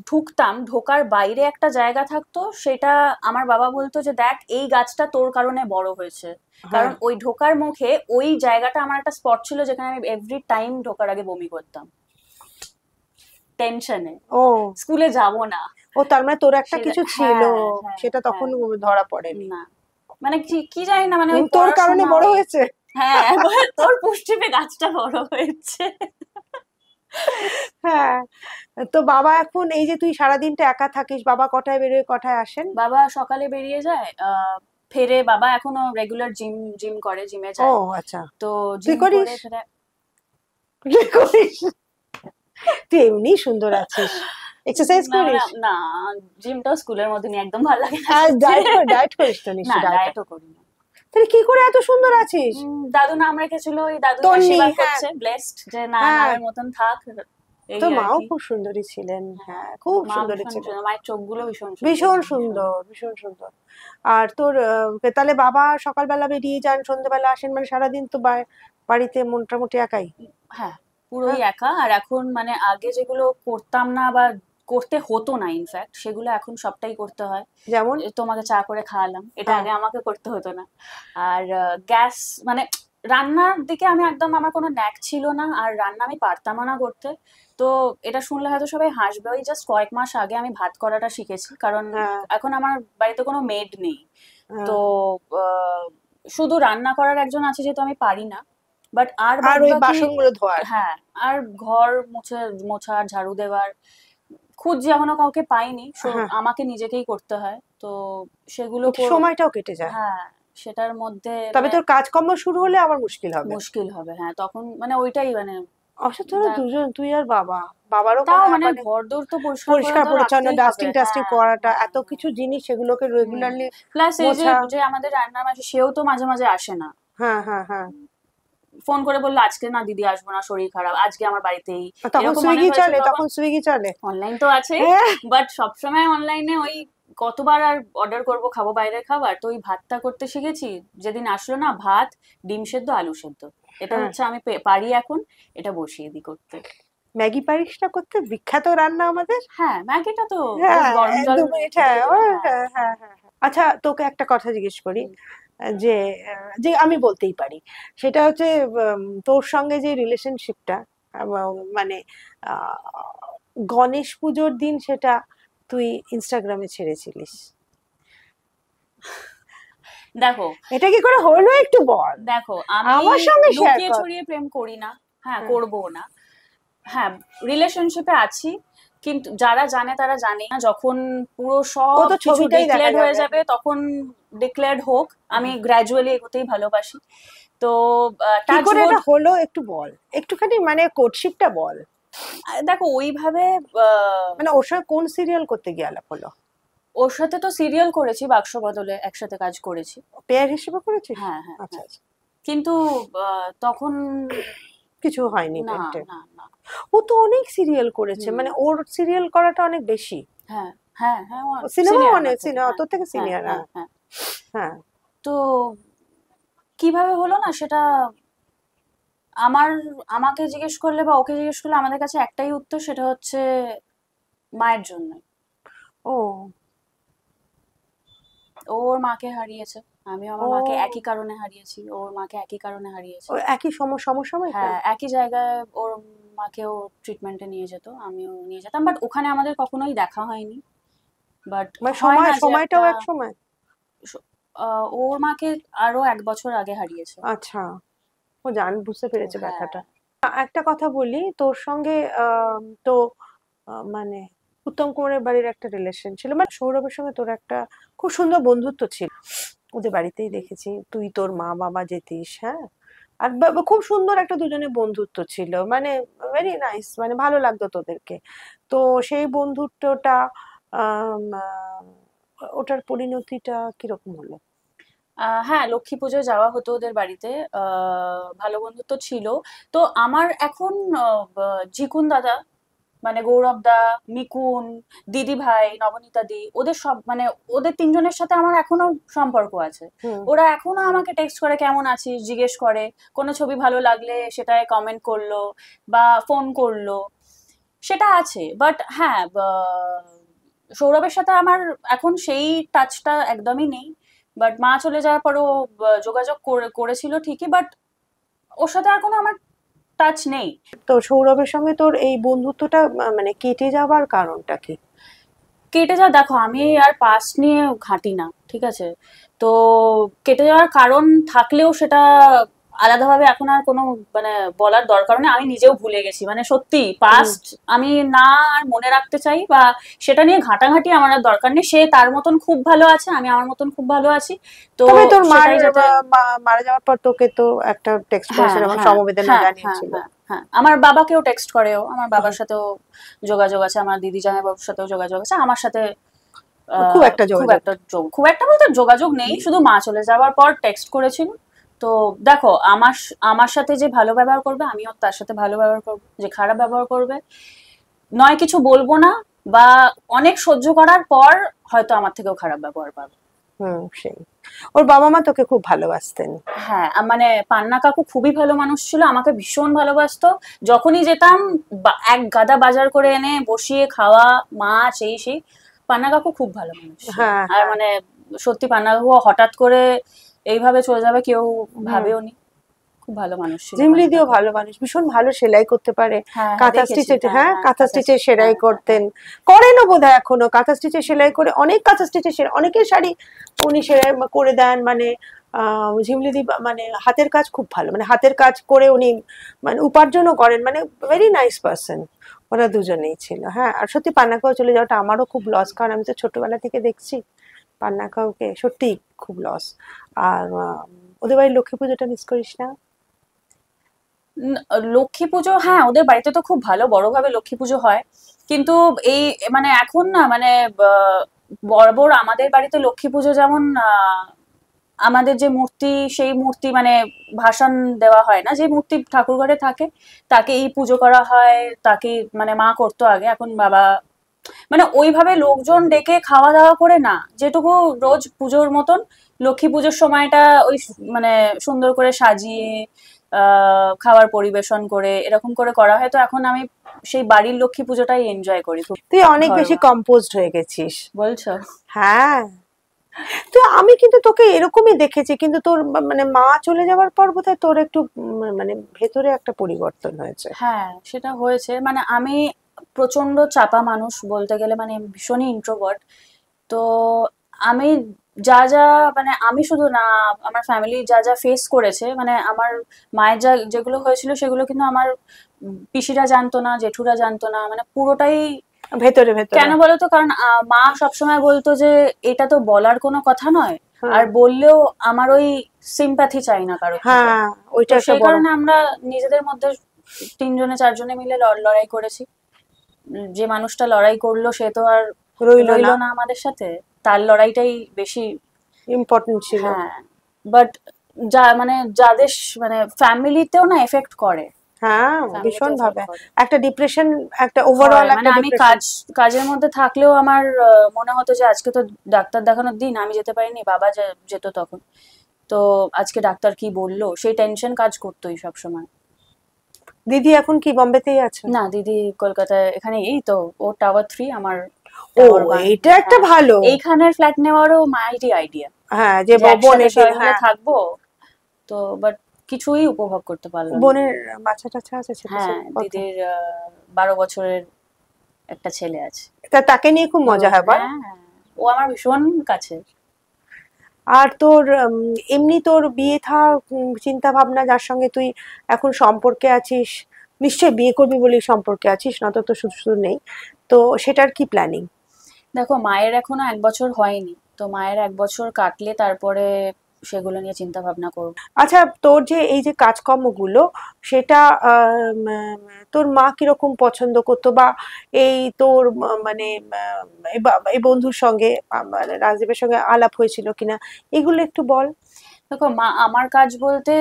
ঢুকতাম, ঢোকার বাইরে একটা জায়গা থাকতো, সেটা আমার বাবা বলতো যে দেখ এই গাছটা তোর কারণে বড় হয়েছে, হ্যাঁ। কারণ ওই ঢোকার মুখে ওই জায়গাটা আমার একটা স্পট ছিল যেখানে আমি এভরি টাইম ঢোকার আগে বমি করতাম, টেনশনে ও স্কুলে যাব না। ও, তার মানে তোর একটা সেটা কিছু ছিল, হ্যাঁ হ্যাঁ সেটা তখন হ্যাঁ, ধরা পড়েনি। না মানে কি কি জানি না, মানে ওই তোর কারণে পড়াশোনা বড় ওই, হয়েছে। হ্যাঁ একবার তোর পুষ্টি পেয়ে গাছটা বড় হয়েছে। হ্যাঁ। তো বাবা এখন, এই যে তুই সারাদিনটা একা থাকিস, বাবা কটায় বেরোয় কটায় আসেন? বাবা সকালে বেরিয়ে যায়, ফেরে, বাবা এখনো রেগুলার জিম জিম করে, জিমে ও যায়। আচ্ছা। তো তুই জিম করিস? করে ফেরে। তুই করিস? তুই এমনি সুন্দর আছিস, এক্সারসাইজ না মানে করিস? না, জিমটাও স্কুলের মধ্যে নিয়ে একদম ভালো লাগে না আর সত্যি। ডায়েট করিস তো না নিশ্চয়ই? ডায়েট ডায়েটও করি না। তাহলে কি করে এত সুন্দর আছিস? দাদু নাম রেখেছিল, ওই দাদু তন্নি, আশীর্বাদ হ্যাঁ করছে, ব্লেসড, যে না হ্যাঁ। নামের মতন থাক, এই তোর আর মাও কি। খুব সুন্দরী ছিলেন, হ্যাঁ, হ্যাঁ খুব মা সুন্দরী ভীষণ ছিলেন, সুন্দর, মায়ের চোখগুলো ভীষণ সুন্দর, ভীষণ সুন্দর, ভীষণ সুন্দর। আর তোর তাহলে বাবা সকালবেলা বেরিয়ে যান, সন্ধ্যেবেলা আসেন, মানে সারাদিন তো বাড়িতে মোটামুটি একাই? হ্যাঁ পুরোই হ্যাঁ। একা। আর এখন মানে আগে যেগুলো করতাম না বা করতে হতো না ইনফ্যাক্ট, সেগুলো এখন সবটাই করতে হয়। যেমন? তোমাকে চা করে খাওয়ালাম, এটা হ্যাঁ। আগে আমাকে করতে হতো না। আর গ্যাস, মানে রান্নার দিকে আমি একদম, আমার কোনো ন্যাক ছিল না, আর রান্না আমি পারতামও না করতে। তো এটা শুনলে হয়তো সবাই হাসবে, ওই জাস্ট কয়েক মাস আগে আমি ভাত করাটা শিখেছি, কারণ হ্যাঁ এখন আমার বাড়িতে কোনো মেড নেই। তো হ্যাঁ। আহ, শুধু রান্না করার একজন আছে, যেহেতু আমি পারি না, বাট আর আর বাদ ওই বাকি, বাসনগুলো ধোয়ার? হ্যাঁ আর ঘর মোছার, ঝাড়ু দেওয়ার, খুঁজছি এখনো কাউকে পাইনি, হ্যাঁ। আমাকে নিজেকেই করতে হয়। তো সেগুলো একটু সময়টাও কেটে যায়। হ্যাঁ সেটার মধ্যে তবে মানে তোর কাজকর্ম শুরু হলে আবার মুশকিল হবে। মুশকিল হবে, হ্যাঁ তখন মানে ওইটাই মানে অবশ্য তোরা দুজন, তুই আর বাবা, বাবারও তাও মনে হয় মানে মানে ঘরদোর তো পরিষ্কার করে পরিষ্কার তো পরিচ্ছন্ন, রাখতেই হবে, ডাস্টিং টাস্টিং হ্যাঁ করাটা, হ্যাঁ এত কিছু জিনিস, সেগুলোকে রেগুলারলি প্লাস এই যে মোছা। যে আমাদের রান্নার মাঝে, সেও তো মাঝে মাঝে আসে না, হ্যাঁ হ্যাঁ হ্যাঁ। ফোন করে বললো আজকে না দিদি আসবো না, শরীর খারাপ, আজকে আমার বাড়িতেই, তখন এরকম অনেক সুইগি হয়েছে। চলে, তখন তখন সুইগি চলে। অনলাইন তো আছেই, হ্যাঁ। বাট সবসময় অনলাইনে ওই কতবার আর অর্ডার করব, খাবো বাইরের খাবার, তো ওই ভাতটা করতে শিখেছি। যেদিন আসলো না, ভাত, ডিম সেদ্ধ, আলু সেদ্ধ, এটা হ্যাঁ। হচ্ছে আমি পারি এখন, এটা বসিয়ে দিই করতে। ম্যাগি পারিস না করতে? বিখ্যাত রান্না আমাদের। হ্যাঁ ম্যাগিটা তো হ্যাঁ, গরম জল 2 মিনিট, দিয়ে হ্যাঁ দিলে, হ্যাঁ হ্যাঁ হ্যাঁ হ্যাঁ হ্যাঁ। আচ্ছা, তোকে একটা কথা জিজ্ঞেস করি, যে যে আমি বলতেই পারি, সেটা হচ্ছে তোর সঙ্গে যে রিলেশনশিপটা, মানে আহ, গণেশ পুজোর দিন সেটা তুই ইনস্টাগ্রামে ছেড়েছিলিস, দেখো এটা কি করে হলো একটু বল, দেখো আমি আমার সঙ্গে শেয়ার লুকিয়ে কর। ছড়িয়ে প্রেম করি না, হ্যাঁ হ্যাঁ। করবো না। হ্যাঁ, রিলেশনশিপে আছি, কিন্তু যারা জানে তারা জানে না, যখন পুরো ও সব তো কিছু ছবিটাই দেখা ডিক্লেয়ার্ড হয়ে যাবে। যাবে তখন ডিক্লেয়ার্ড হোক, আমি গ্র্যাজুয়ালি এগোতেই ভালোবাসি। তো কি টাচ করে উড, এটা হলো একটু বল, একটুখানি মানে কোর্টশিপটা বল। দেখো ওইভাবে মানে ওর সঙ্গে কোন সিরিয়াল করতে গিয়ে আলাপ হলো? ওর সাথে তো সিরিয়াল করেছি, বাক্স বদলে একসাথে কাজ করেছি। পেয়ার হিসেবে করেছিস? হ্যাঁ হ্যাঁ আচ্ছা হ্যাঁ, আচ্ছা। কিন্তু তখন কিছু হয়নি না টেন্টে? না না। ও তো অনেক সিরিয়াল করেছে, হুম, মানে ওর সিরিয়াল করাটা অনেক বেশি। হ্যাঁ হ্যাঁ হ্যাঁ, সিনেমা সিনিয়র অনেক, আমার থেকে, সিনেমা হ্যাঁ তোর থেকে হ্যাঁ সিনিয়র। হ্যাঁ হ্যাঁ হ্যাঁ। হ্যাঁ। তো কিভাবে হলো না সেটা আমার, আমাকে জিজ্ঞেস করলে বা ওকে জিজ্ঞেস করলে আমাদের কাছে একটাই উত্তর, সেটা হচ্ছে মায়ের জন্য। ও। ও ওর মাকে হারিয়েছে, আমিও আমার মাকে ও একই কারণে হারিয়েছি, ও ওর মাকে একই কারণে হারিয়েছে। ও একই সমসাময়িকা? হ্যাঁ, একই জায়গায় ওর মাকেও ট্রিটমেন্টে নিয়ে যেত, আমিও নিয়ে যেতাম, বাট ওখানে আমাদের কখনোই দেখা হয়নি। বাট মানে হয় না যে সময়টাও একটা এক সময়? ওর মাকে আরো 1 বছর আগে হারিয়েছে। আচ্ছা। ও বুঝতে তো পেরেছে হ্যাঁ। ব্যথাটা। একটা কথা বলি তোর সঙ্গে, তো মানে উত্তম কুমারের বাড়ির একটা রিলেশন ছিল, মানে সৌরভের সঙ্গে তোর একটা খুব সুন্দর বন্ধুত্ব ছিল। ওদের বাড়িতেই দেখেছি তুই তোর মা বাবা যেতিস, হ্যাঁ। আর খুব সুন্দর একটা দুজনের বন্ধুত্ব ছিল, মানে ভেরি নাইস, মানে ভালো লাগতো তোদেরকে। তো সেই বন্ধুত্বটা, আম, আহ, ওটার পরিণতিটা কিরকম হলো? হ্যাঁ, লক্ষ্মী পুজোয় যাওয়া হতো ওদের বাড়িতে, ভালো বন্ধুত্ব ছিল। তো আমার এখন জিকুন দাদা, মানে গৌরব দা, মিকুন, দিদি ভাই, নবনীতা দি, ওদের সব মানে ওদের তিনজনের সাথে আমার এখনো সম্পর্ক আছে। হুম। ওরা এখনো আমাকে টেক্সট করে কেমন আছিস জিজ্ঞেস করে, কোনো ছবি ভালো লাগলে সেটায় কমেন্ট করলো বা ফোন করলো, সেটা আছে। বাট হ্যাঁ, সৌরভের সাথে আমার এখন সেই টাচটা একদমই নেই। বাট মা চলে যাওয়ার পরও যোগাযোগ করেছিল ঠিকই, বাট ওর সাথে আর কোনো আমার টাচ নেই। তো সৌরভের সঙ্গে তোর এই বন্ধুত্বটা মানে কেটে যাবার কারণটা কি? কেটে যাওয়া, দেখো আমি আর পাস্ট নিয়ে ঘাঁটি না, ঠিক আছে? তো কেটে যাওয়ার কারণ থাকলেও সেটা আলাদাভাবে এখন আর কোনো মানে বলার দরকার নেই, আমি নিজেও ভুলে গেছি, মানে সত্যি হুম। পাস্ট আমি না আর মনে রাখতে চাই, বা সেটা নিয়ে ঘাঁটাঘাঁটি আমার আর দরকার নেই। সে তার মতন খুব ভালো আছে, আমি আমার মতন খুব ভালো আছি। তো তবে তোর সেটাই যাতে, মারা যাওয়ার পর তোকে তো একটা টেক্সট হ্যাঁ করেছিল এবং হ্যাঁ সমবেদনা হ্যাঁ হ্যাঁ জানিয়েছিল। হ্যাঁ হ্যাঁ, আমার বাবাকেও টেক্সট করেও, আমার হুম। বাবার সাথেও যোগাযোগ আছে, আমার দিদি জামাইবাবুর সাথেও যোগাযোগ আছে, আমার সাথে খুব একটা খুব যোগাযোগ একটা খুব একটা বলতে যোগাযোগ নেই, নেই। শুধু মা চলে যাওয়ার পর টেক্সট করেছিল। তো দেখো আমার সাথে যে ভালো ব্যবহার করবে আমিও তার সাথে ভালো ব্যবহার করবো, যে খারাপ ব্যবহার করবে নয় কিছু বলবো না, বা অনেক সহ্য করার পর হয়তো আমার থেকেও খারাপ ব্যবহার পাবে। হুম, সেই। ওর বাবা মা তোকে খুব ভালোবাসতেন? হ্যাঁ, মানে পান্না কাকু খুবই ভালো মানুষ ছিল, আমাকে ভীষণ ভালোবাসতো। যখনই যেতাম এক গাদা বাজার করে এনে বসিয়ে খাওয়া, মাছ এই সেই। পান্না কাকু খুব ভালো মানুষ ছিল। হ্যাঁ আর হ্যাঁ। মানে সত্যি পান্না কাকু হঠাৎ করে এইভাবে চলে যাবে কেউ হুম। ভাবেও নি। খুব ভালো মানুষ ছিল পান্না ঝিমলিদিও কাকু। ভালো মানুষ, ভীষণ ভালো সেলাই করতে পারে। হ্যাঁ হ্যাঁ, কাঁথা দেখেছি, স্টিচের, হ্যাঁ হ্যাঁ হ্যাঁ, কাঁথা কাঁথা স্টিচের সেলাই হ্যাঁ হ্যাঁ করতেন। করেনও বোধহয় এখনো কাঁথা স্টিচের সেলাই করে, অনেক কাঁথা স্টিচের সেলাই, অনেকের শাড়ি উনি সেলাই করে দেন। মানে ঝিমলিদি মানে হাতের কাজ খুব ভালো, মানে হাতের কাজ করে উনি মানে উপার্জনও করেন, মানে ভেরি নাইস পার্সন। ওরা দুজনেই ছিল, হ্যাঁ। আর সত্যি পান্নাকাও চলে যাওয়াটা আমারও খুব লস, কারণ আমি তো ছোটবেলা থেকে দেখছি পান্নাকাওকে, সত্যি খুব লস। আর ওদের বাড়ির লক্ষ্মী পুজোটা মিস করিস না? লক্ষ্মী পুজো, হ্যাঁ ওদের বাড়িতে তো খুব ভালো বড়ভাবে লক্ষ্মী পুজো হয়, কিন্তু এই মানে এখন না মানে বড় আমাদের বাড়িতে লক্ষ্মী পুজো যেমন আমাদের যে মূর্তি, সেই মূর্তি মানে ভাসান দেওয়া হয় না, যে মূর্তি ঠাকুর ঘরে থাকে তাকেই পুজো করা হয়, তাকে মানে মা করতো আগে, এখন বাবা, মানে ওইভাবে লোকজন ডেকে খাওয়া দাওয়া করে না, যেটুকু রোজ পুজোর মতন লক্ষ্মী পুজোর সময়টা ওই মানে সুন্দর করে সাজিয়ে খাবার পরিবেশন করে এরকম করে করা হয়। তো এখন আমি সেই বাড়ির লক্ষ্মী পুজোটাই এনজয় করি খুব। তুই অনেক বেশি ঘরোয়া কম্পোজড হয়ে গেছিস। বলছো? হ্যাঁ। তো আমি কিন্তু তোকে এরকমই দেখেছি, কিন্তু তোর মানে মা চলে যাওয়ার পর বোধহয় তোর একটু মানে ভেতরে একটা পরিবর্তন হয়েছে। হ্যাঁ, সেটা হয়েছে, মানে আমি প্রচন্ড চাপা মানুষ বলতে গেলে, মানে আমি ভীষণই ইন্ট্রোভার্ট। তো আমি যা যা মানে আমি শুধু না, আমার ফ্যামিলি যা যা ফেস করেছে, মানে আমার মায়ের যা যেগুলো হয়েছিল সেগুলো কিন্তু আমার পিসিরা জানতো না, জেঠুরা জানতো না, মানে পুরোটাই ভেতরে ভেতরে। কেন বলতো, কারণ মা সবসময় বলতো যে এটা তো বলার কোনো কথা নয়, হ্যাঁ আর বললেও আমার ওই সিম্প্যাথি চাই না কারোর থেকে। হ্যাঁ, ওইটা তো একটা সেই বড়। কারণে আমরা নিজেদের মধ্যে তিনজনে চারজনে মিলে লড়াই করেছি। যে মানুষটা লড়াই করলো সে তো আর রইলো না, রইলো না আমাদের সাথে, তার লড়াইটাই বেশি। ইম্পর্টেন্ট ছিল। হ্যাঁ, বাট যা মানে যাদের মানে ফ্যামিলিতেও না এফেক্ট করে, হ্যাঁ, ফ্যামিলিতে ভীষণ ভাবে এফেক্ট করে। একটা ডিপ্রেশন, একটা হয় ওভারঅল মানে একটা আমি ডিপ্রেশন। কাজের মধ্যে থাকলেও আমার মনে হতো যে আজকে তো ডাক্তার দেখানোর দিন, আমি যেতে পারিনি, বাবা যেত তখন। তো আজকে ডাক্তার কি বললো সেই টেনশন কাজ করতোই সব সময়। দিদি এখন কি বোম্বেতেই আছে? না, দিদি কলকাতায়, এখানে এই তো ও টাওয়ার 3, আমার ও, টাওয়ার 1। এইটা একটা হ্যাঁ, ভালো। এইখানের ফ্ল্যাট নেওয়ারও মাইরই আইডিয়া, হ্যাঁ, যে যে একসাথে বোনেদের, সবাই মিলে হ্যাঁ। থাকবো। তো বাট কিছুই উপভোগ করতে পারলাম না। বোনের বাচ্চা টাচ্চা আছে, ছেলে হ্যাঁ, ছেলে কত? দিদির 12 বছরের একটা ছেলে আছে। তা তাকে নিয়ে খুব মজা হয় বল। হ্যাঁ হ্যাঁ, ও আমার ভীষণ কাছে। আর তোর এমনি তোর বিয়ে থা চিন্তা ভাবনা, যার সঙ্গে তুই এখন সম্পর্কে আছিস, নিশ্চয়ই বিয়ে করবি বলেই সম্পর্কে আছিস, না তো তো শুধু শুধু নেই, তো সেটার কি প্ল্যানিং? দেখো, মায়ের এখনো 1 বছর হয়নি, তো মায়ের 1 বছর কাটলে তারপরে সেগুলো নিয়ে চিন্তা ভাবনা করবো। আচ্ছা, তোর যে এই যে কাজকর্মগুলো, সেটা তোর মা কিরকম পছন্দ করতো, বা এই তোর মানে এই বন্ধুর সঙ্গে মানে রাজদীপের সঙ্গে আলাপ হয়েছিল কিনা, এগুলো একটু বল। দেখো, মা আমার কাজ বলতে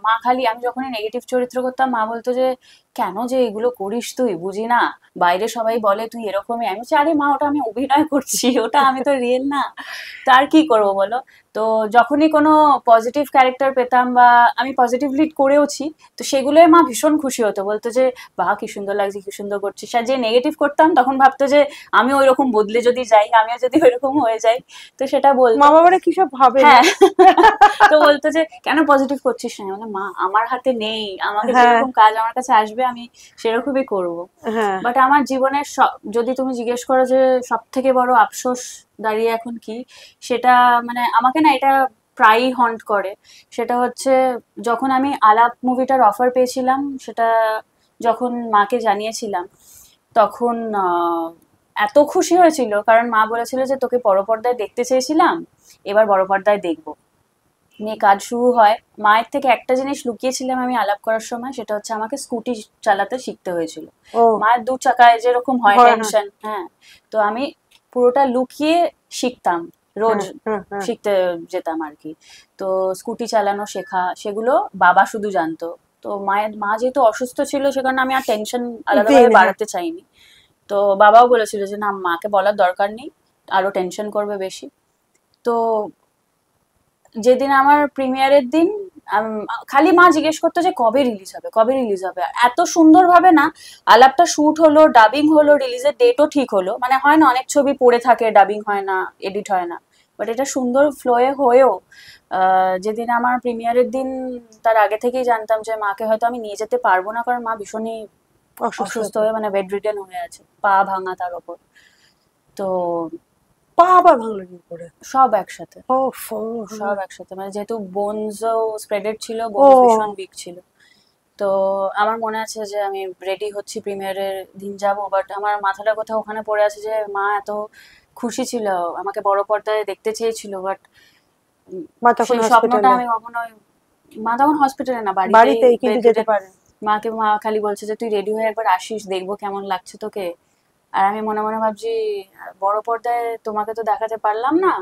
মা খালি, আমি যখনই নেগেটিভ চরিত্র করতাম মা বলতো যে কেন যে এগুলো করিস তুই, বুঝি না, বাইরে সবাই বলে তুই এরকমই। আমি বলছি, আরে মা, ওটা আমি অভিনয় করছি, ওটা আমি তো রিয়েল না। তার কি করবো বলো। তো যখনই কোনো পজিটিভ ক্যারেক্টার পেতাম বা আমি পজিটিভ লিড করেওছি, তো সেগুলোই মা ভীষণ খুশি হতো, বলতো যে বাহ, কি সুন্দর লাগছে, কি সুন্দর করছিস। আর যে নেগেটিভ করতাম তখন ভাবতো যে আমি ওই রকম বদলে যদি যাই, আমিও যদি ওইরকম হয়ে যাই। তো সেটা বলতো। মা বাবারা কি সব ভাবে না? হ্যাঁ, তো বলতো যে কেন পজিটিভ করছিস না, মানে মা আমার হাতে নেই, আমাকে হ্যাঁ যেরকম কাজ আমার কাছে আসবে আমি সেরকমই করব। হ্যাঁ। বাট আমার জীবনের যদি তুমি জিজ্ঞেস করো যে সব থেকে বড় আফসোস দাঁড়িয়ে এখন কি, সেটা মানে আমাকে না এটা প্রায়ই হন্ট করে। সেটা হচ্ছে, যখন আমি আলাপ মুভিটার অফার পেয়েছিলাম, সেটা যখন মাকে জানিয়েছিলাম, তখন এত খুশি হয়েছিল, কারণ মা বলেছিল যে তোকে বড় পর্দায় দেখতে চেয়েছিলাম, এবার বড় পর্দায় দেখবো। নিয়ে কাজ শুরু হয়। মায়ের থেকে একটা জিনিস লুকিয়েছিলাম আমি আলাপ করার সময়, সেটা হচ্ছে আমাকে স্কুটি চালাতে শিখতে হয়েছিল। ও, মায়ের 2 চাকায় যেরকম হয় হয়, হ্যাঁ টেনশন, হ্যাঁ, তো আমি পুরোটা লুকিয়ে শিখতাম, রোজ হ্যাঁ হ্যাঁ হ্যাঁ। শিখতে যেতাম আর কি। তো স্কুটি চালানো শেখা, সেগুলো বাবা শুধু জানতো। তো মা যেহেতু অসুস্থ ছিল, সে কারণে আমি আর টেনশন আলাদাভাবে দিন, হ্যাঁ। বাড়াতে চাইনি। তো বাবাও বলেছিল যে না, মাকে বলার দরকার নেই, আরো টেনশন করবে বেশি। তো যেদিন আমার প্রিমিয়ারের দিন, খালি মা জিজ্ঞেস করতো যে কবে রিলিজ হবে, কবে রিলিজ হবে। আর এত সুন্দরভাবে না আলাপটা শুট হলো, ডাবিং হলো, রিলিজের ডেটও ঠিক হলো। মানে হয় না, অনেক ছবি পড়ে থাকে, ডাবিং হয় না, এডিট হয় না, বাট এটা সুন্দর ফ্লোয়ে হয়েও যেদিন আমার প্রিমিয়ারের দিন, তার আগে থেকেই জানতাম যে মাকে হয়তো আমি নিয়ে যেতে পারবো না, কারণ মা ভীষণই অসুস্থ হয়ে, মানে বেড রিডেন হয়ে আছে, পা ভাঙা তার ওপর। তো পা আবার ভাঙলো কি করে? সব একসাথে, ও, সব একসাথে, মানে যেহেতু বোনসও স্প্রেডেড ছিল, ও, বোনস ভীষণ উইক ছিল। তো আমার মনে আছে যে আমি রেডি হচ্ছি, প্রিমিয়ারের দিন যাব, বাট আমার মাথাটা কোথাও ওখানে পড়ে আছে যে মা এত খুশি ছিল, আমাকে বড় পর্দায় দেখতে চেয়েছিল, বাট মা তখন সেই স্বপ্নটা হসপিটালে? আমি কখনোই, মা তখন হসপিটালে না, বাড়িতেই বাড়িতেই কিন্তু যেতে বেডরিডেন। পারে। মা খালি বলছে যে তুই রেডি হয়ে একবার আসিস, দেখবো কেমন লাগছে তোকে। আর আমি মনে মনে ভাবছি, বড় পর্দায় তোমাকে তো দেখাতে পারলাম না,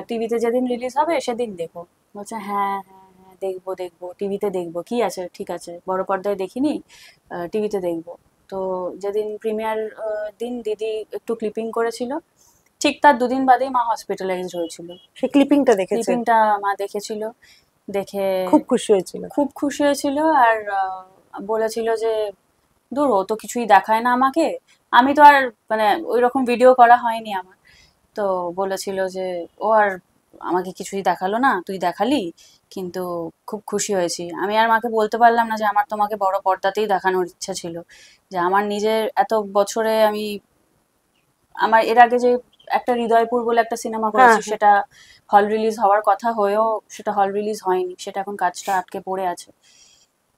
টিভিতে যেদিন রিলিজ হবে সেদিন দেখো। বলছে হ্যাঁ হ্যাঁ হ্যাঁ, দেখবো দেখবো, টিভিতে দেখবো, কি আছে, ঠিক আছে, বড় পর্দায় দেখিনি, টিভিতে দেখবো। তো যেদিন প্রিমিয়ার দিন দিদি একটু ক্লিপিং করেছিল, ঠিক তার 2 দিন বাদেই মা হসপিটালাইজড হয়েছিল। সে ক্লিপিংটা দেখেছে? ক্লিপিংটা মা দেখেছিল, দেখে খুব খুশি হয়েছিল? খুব খুশি হয়েছিল। আর বলেছিল যে দূর, ও তো কিছুই দেখায় না আমাকে, আমি তো আর মানে ওই রকম ভিডিও করা হয়নি আমার। তো বলেছিল যে ও আর আমাকে কিছুই দেখালো না, তুই দেখালি, কিন্তু খুব খুশি হয়েছি। আমি আর মাকে বলতে পারলাম না যে আমার তোমাকে বড় পর্দাতেই দেখানোর ইচ্ছা ছিল, যে আমার নিজের এত বছরে আমি, আমার এর আগে যে একটা হৃদয়পুর বলে একটা সিনেমা হ্যাঁ, করেছি, সেটা হল রিলিজ হওয়ার কথা হয়েও সেটা হল রিলিজ হয়নি, সেটা এখন কাজটা আটকে পড়ে আছে।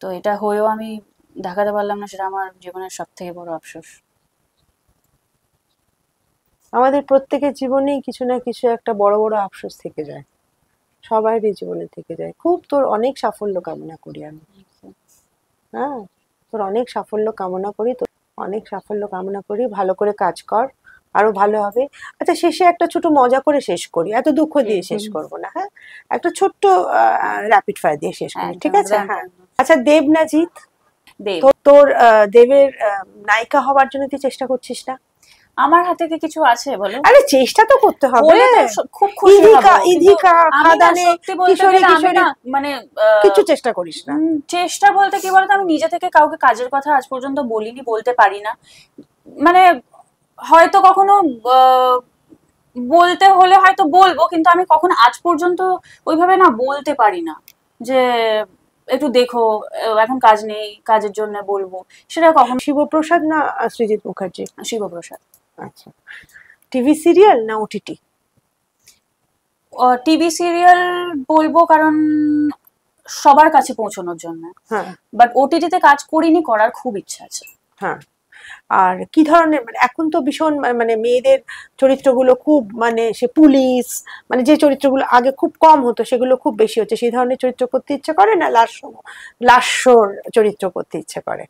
তো এটা হয়েও আমি দেখাতে পারলাম না, সেটা আমার জীবনের সব থেকে বড় আফসোস। আমাদের প্রত্যেকের জীবনেই কিছু না কিছু একটা বড় বড় আফসোস থেকে যায়, সবারই জীবনে থেকে যায়। খুব তোর অনেক সাফল্য কামনা করি আমি। হ্যাঁ, তোর অনেক সাফল্য কামনা করি, তোর অনেক সাফল্য কামনা করি। ভালো করে কাজ কর, আরো ভালো হবে। আচ্ছা, শেষে একটা ছোট মজা করে শেষ করি, এত দুঃখ দিয়ে শেষ করব না। হ্যাঁ, একটা ছোট্ট র্যাপিড ফায়ার দিয়ে শেষ করি, ঠিক আছে? হ্যাঁ, আচ্ছা, দেব না জিৎ? দেব। তোর দেবের নায়িকা হওয়ার জন্য তুই চেষ্টা করছিস না? আমার হাতে কি কিছু আছে বলো? আরে চেষ্টা তো করতে হবে। বলে তো খুব খুশি হব, ইধিকা, কিন্তু ইধিকা, আমি না খাদানে, সত্যি বলতে কিশোরী, গেলে আমি কিশোরী, না মানে কিছু চেষ্টা করিস না? চেষ্টা বলতে কি বলতো, আমি নিজে থেকে কাউকে কাজের কথা আজ পর্যন্ত বলিনি, বলতে পারি না। মানে হয়তো কখনো আহ, বলতে হলে হয়তো বলবো, কিন্তু আমি কখনো আজ পর্যন্ত ওইভাবে না বলতে পারি না যে একটু দেখো, এখন কাজ নেই, কাজের জন্য বলবো, সেটা কখনো। শিবপ্রসাদ না সৃজিত মুখার্জি? শিবপ্রসাদ। আচ্ছা, টিভি সিরিয়াল না ওটিটি? টিভি সিরিয়াল বলবো, কারণ সবার কাছে পৌঁছানোর জন্য। হ্যাঁ, বাট ওটিটিতে কাজ করিনি, করার খুব ইচ্ছা আছে। হ্যাঁ। আর কি ধরনের, মানে এখন তো ভীষণ মানে মেয়েদের চরিত্রগুলো খুব, মানে সে পুলিশ, মানে যে চরিত্রগুলো আগে খুব কম হতো সেগুলো খুব বেশি হচ্ছে। সেই ধরনের চরিত্র করতে ইচ্ছে করে না লাস্যর চরিত্র করতে ইচ্ছে করে?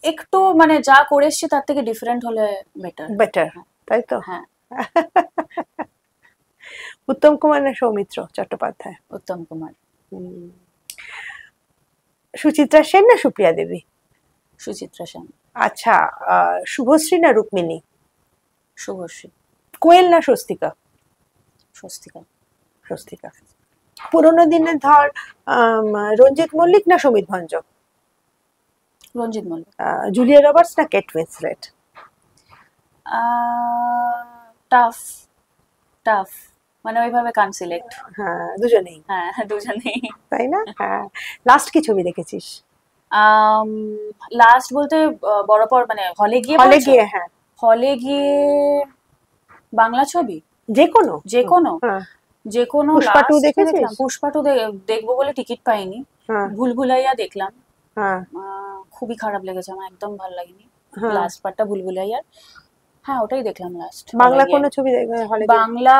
একটু মানে যা করে এসছি তার থেকে ডিফারেন্ট হলে বেটার। বেটার, তাই তো? হ্যাঁ। উত্তম কুমার না সৌমিত্র চট্টোপাধ্যায়? উত্তম কুমার। হুম। সুচিত্রা সেন না সুপ্রিয়া দেবী? সুচিত্রা সেন। আচ্ছা, শুভশ্রী না রুক্মিণী? শুভশ্রী। কোয়েল না স্বস্তিকা? স্বস্তিকা। স্বস্তিকা। পুরোনো দিনের ধর রঞ্জিত মল্লিক না সমিত ভঞ্জ? রঞ্জিত মল্লিক। জুলিয়া রবার্টস না কেট উইন্সলেট? টাফ, টাফ, মানে ওইভাবে কান সিলেক্ট। হ্যাঁ, দুজনেই। হ্যাঁ, দুজনেই। তাই না? হ্যাঁ। লাস্ট কি ছবি দেখেছিস? লাস্ট বলতে বড় পর মানে হলে গিয়ে হলে বলছো? গিয়ে, হ্যাঁ। হলে গিয়ে বাংলা ছবি যে কোনো? যে কোনো, হ্যাঁ। যে কোনো। পুষ্পা টু লাস্ট দেখেছিস? দেখলাম পুষ্পা টু, দেখবো বলে টিকিট পাইনি। হ্যাঁ, ভুলভুলাইয়া দেখলাম, হ্যাঁ, খুবই খারাপ লেগেছে আমার, একদম ভালো লাগেনি হ্যাঁ। লাস্ট পার্টটা ভুলভুলাইয়ার। হ্যাঁ, ওটাই দেখলাম লাস্ট। বাংলা কোনো ছবি দেখবে হলে গিয়ে? বাংলা,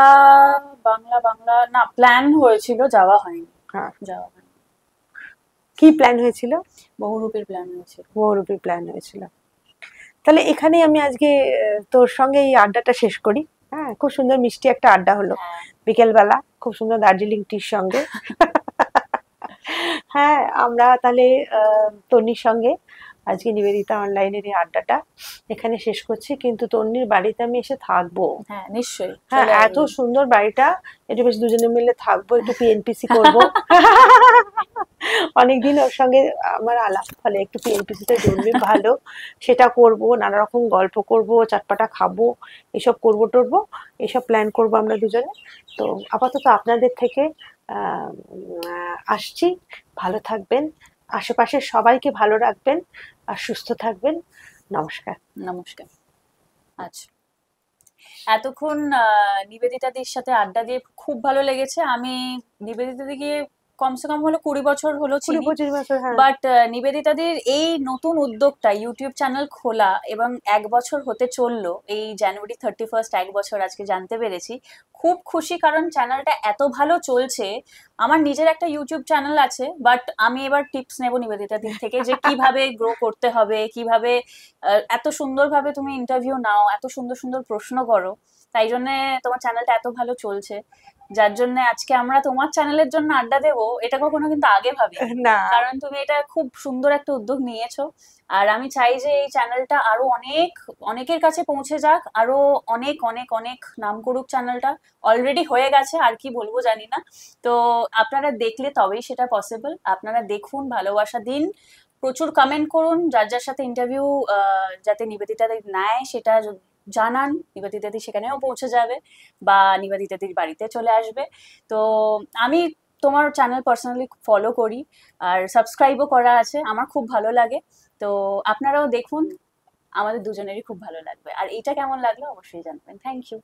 বাংলা বাংলা না, প্ল্যান হয়েছিল, যাওয়া হয়নি। হ্যাঁ। যাওয়া হয়নি। কি প্ল্যান হয়েছিল? বহুরূপীর প্ল্যান হয়েছিল। বহুরূপী প্ল্যান হয়েছিল। তাহলে এখানেই আমি আজকে তোর সঙ্গে এই আড্ডাটা শেষ করি। হ্যাঁ, খুব সুন্দর মিষ্টি একটা আড্ডা হলো হ্যাঁ। বিকেলবেলা, খুব সুন্দর দার্জিলিং টির সঙ্গে। হ্যাঁ, আমরা তাহলে তন্নির সঙ্গে আজকে নিবেদিতা অনলাইনের এই আড্ডাটা এখানে শেষ করছি। কিন্তু তন্নির বাড়িতে আমি এসে থাকবো। হ্যাঁ, নিশ্চয়ই। হ্যাঁ, চলে এত আসবেন। সুন্দর বাড়িটা, একটু বেশ দুজনে মিলে থাকবো, একটু পিএনপিসি করবো। অনেকদিন ওর সঙ্গে আমার আলাপ, ফলে একটু পিএনপিসি তে জন্মে ভালো, সেটা করব, নানা রকম গল্প করব, চাটপাটা খাবো, এসব করবো টরবো, এসব প্ল্যান করবো আমরা দুজনে। তো আপাতত আপনাদের থেকে আসছি। ভালো থাকবেন, আশেপাশের সবাইকে ভালো রাখবেন, আর সুস্থ থাকবেন। নমস্কার। নমস্কার। আচ্ছা, এতক্ষণ নিবেদিতাদির সাথে আড্ডা দিয়ে খুব ভালো লেগেছে। আমি নিবেদিতাদিকে কমসে কম হলো 20 বছর হলো 20 চিনি। 25 বছর, হ্যাঁ। বাট নিবেদিতাদির এই নতুন উদ্যোগটা, ইউটিউব চ্যানেল খোলা এবং 1 বছর হতে চললো, এই জানুয়ারি 31 1 বছর আজকে জানতে পেরেছি। খুব খুশি, কারণ চ্যানেলটা এত ভালো চলছে। আমার নিজের একটা ইউটিউব চ্যানেল আছে, বাট আমি এবার টিপস নেব নিবেদিতাদির থেকে, যে কিভাবে গ্রো করতে হবে, কিভাবে এত সুন্দরভাবে তুমি ইন্টারভিউ নাও, এত সুন্দর সুন্দর প্রশ্ন করো, তাই জন্য তোমার চ্যানেলটা এত ভালো চলছে। যার জন্য আজকে আমরা তোমার চ্যানেলের জন্য আড্ডা দেবো, এটা কখনো কিন্তু আগে ভাবিনি, না, কারণ তুমি এটা খুব সুন্দর একটা উদ্যোগ নিয়েছো। আর আমি চাই যে এই চ্যানেলটা আরো অনেকের কাছে পৌঁছে যাক, আরো অনেক অনেক অনেক নাম করুক চ্যানেলটা। অলরেডি হয়ে গেছে, আর কি বলবো জানি না। তো আপনারা দেখলে তবেই সেটা পসিবল। আপনারা দেখুন, ভালোবাসা দিন, প্রচুর কমেন্ট করুন, যার যার সাথে ইন্টারভিউ যাতে নিবেদিতা নেয় সেটা জানান, নিবেদিতাদি সেখানেও পৌঁছে যাবে, বা নিবেদিতাদির বাড়িতে চলে আসবে। তো আমি তোমার চ্যানেল পার্সোনালি ফলো করি, আর সাবস্ক্রাইবও করা আছে, আমার খুব ভালো লাগে। তো আপনারাও দেখুন, আমাদের দুজনেরই খুব ভালো লাগবে। আর এইটা কেমন লাগলো অবশ্যই জানাবেন। Thank you.